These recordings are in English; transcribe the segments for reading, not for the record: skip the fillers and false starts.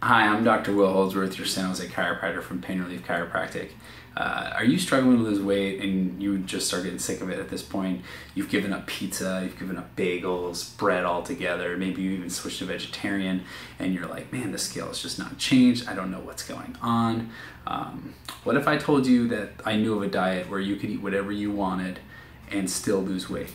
Hi, I'm Dr. Will Holdsworth, your San Jose chiropractor from Pain Relief Chiropractic. Are you struggling to lose weight and you just start getting sick of it at this point? You've given up pizza, you've given up bagels, bread altogether, maybe you even switched to vegetarian and you're like, man, the scale has just not changed, I don't know what's going on. What if I told you that I knew of a diet where you could eat whatever you wanted and still lose weight?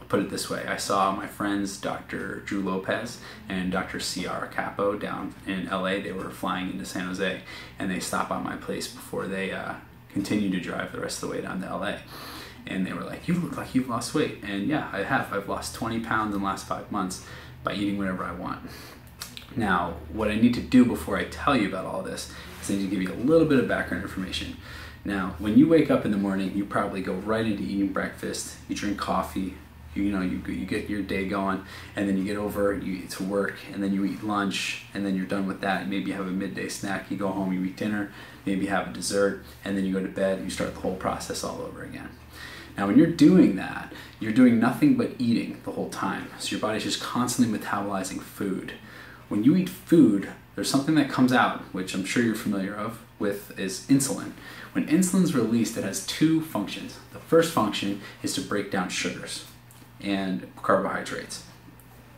Put it this way, I saw my friends Dr. Drew Lopez and Dr. C.R. Capo down in LA. They were flying into San Jose and they stopped by my place before they continued to drive the rest of the way down to LA. And they were like, you look like you've lost weight. And yeah, I have. I've lost 20 pounds in the last 5 months by eating whatever I want. Now, what I need to do before I tell you about all this is I need to give you a little bit of background information. Now, when you wake up in the morning, you probably go right into eating breakfast, you drink coffee, you get your day going, and then you get over, you eat to work, and then you eat lunch, and then you're done with that. Maybe you have a midday snack, you go home, you eat dinner, maybe you have a dessert, and then you go to bed and you start the whole process all over again. Now when you're doing that, you're doing nothing but eating the whole time. So your body's just constantly metabolizing food. When you eat food, there's something that comes out, which I'm sure you're familiar with, is insulin. When insulin's released, it has two functions. The first function is to break down sugars and carbohydrates.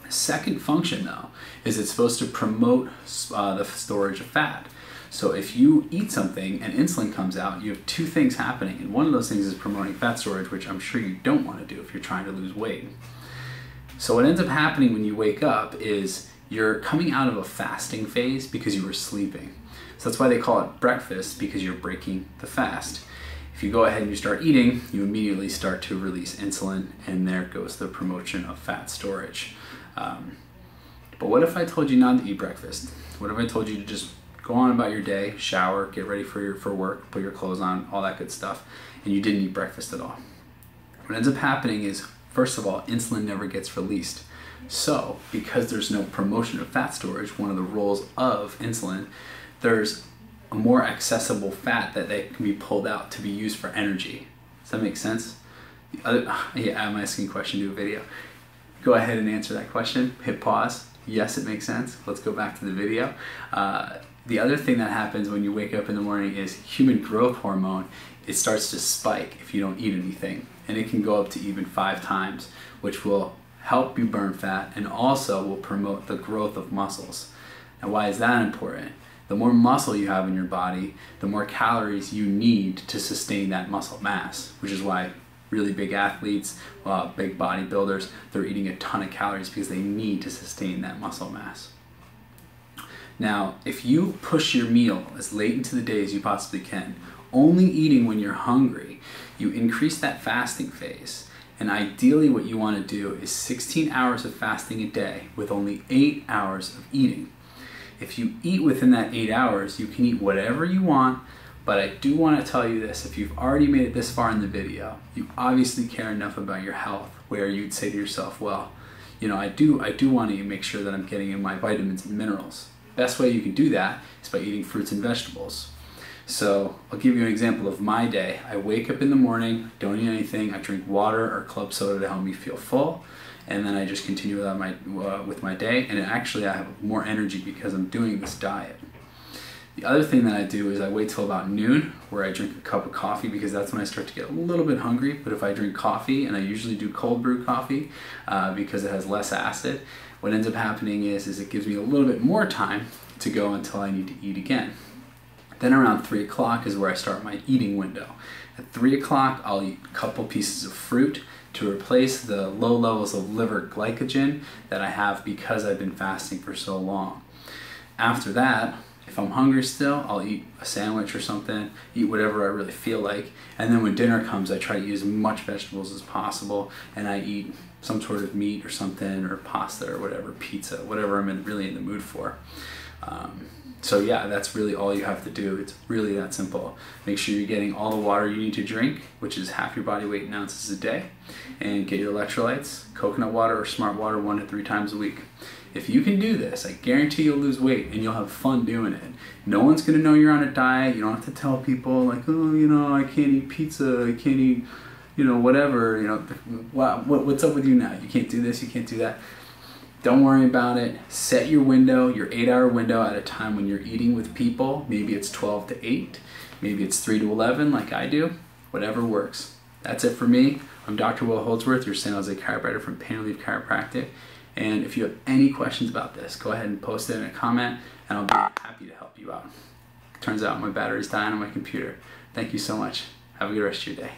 The second function, though, is it's supposed to promote the storage of fat. So if you eat something and insulin comes out, you have two things happening, and one of those things is promoting fat storage, which I'm sure you don't want to do if you're trying to lose weight. So what ends up happening when you wake up is you're coming out of a fasting phase because you were sleeping. So that's why they call it breakfast, because you're breaking the fast. If you go ahead and you start eating, you immediately start to release insulin, and there goes the promotion of fat storage. But what if I told you not to eat breakfast? What if I told you to just go on about your day, shower, get ready for work, put your clothes on, all that good stuff, and you didn't eat breakfast at all? What ends up happening is, first of all, insulin never gets released. So, because there's no promotion of fat storage, one of the roles of insulin, there's a more accessible fat that can be pulled out to be used for energy. Does that make sense? Yeah, I'm asking a question to a video. Go ahead and answer that question. Hit pause. Yes, it makes sense. Let's go back to the video. The other thing that happens when you wake up in the morning is human growth hormone. It starts to spike if you don't eat anything, and it can go up to even 5 times, which will help you burn fat and also will promote the growth of muscles. Now, why is that important? The more muscle you have in your body, the more calories you need to sustain that muscle mass, which is why really big athletes, big bodybuilders, they're eating a ton of calories because they need to sustain that muscle mass. Now, if you push your meal as late into the day as you possibly can, only eating when you're hungry, you increase that fasting phase. And ideally what you want to do is 16 hours of fasting a day with only 8 hours of eating. If you eat within that 8 hours, you can eat whatever you want, but I do want to tell you this: if you've already made it this far in the video, you obviously care enough about your health where you'd say to yourself, well, I do want to make sure that I'm getting in my vitamins and minerals. Best way you can do that is by eating fruits and vegetables. So I'll give you an example of my day. I wake up in the morning, don't eat anything, I drink water or club soda to help me feel full, and then I just continue with my day, and actually I have more energy because I'm doing this diet. The other thing that I do is I wait till about noon where I drink a cup of coffee, because that's when I start to get a little bit hungry. But if I drink coffee, and I usually do cold brew coffee because it has less acid, what ends up happening is it gives me a little bit more time to go until I need to eat again. Then around 3 o'clock is where I start my eating window. At 3 o'clock, I'll eat a couple pieces of fruit to replace the low levels of liver glycogen that I have because I've been fasting for so long. After that, if I'm hungry still, I'll eat a sandwich or something, eat whatever I really feel like, and then when dinner comes, I try to eat as much vegetables as possible, and I eat some sort of meat or something, or pasta or whatever, pizza, whatever I'm really in the mood for. So yeah, that's really all you have to do. It's really that simple. Make sure you're getting all the water you need to drink, which is half your body weight in ounces a day, and get your electrolytes, coconut water or smart water 1 to 3 times a week. If you can do this, I guarantee you'll lose weight and you'll have fun doing it. No one's gonna know you're on a diet. You don't have to tell people like, oh, I can't eat pizza, I can't eat, whatever, what's up with you now? You can't do this, you can't do that. Don't worry about it. Set your window, your 8-hour window at a time when you're eating with people. Maybe it's 12 to 8. Maybe it's 3 to 11 like I do. Whatever works. That's it for me. I'm Dr. Will Holdsworth, your San Jose chiropractor from Pain Relief Chiropractic. And if you have any questions about this, go ahead and post it in a comment and I'll be happy to help you out. Turns out my battery's dying on my computer. Thank you so much. Have a good rest of your day.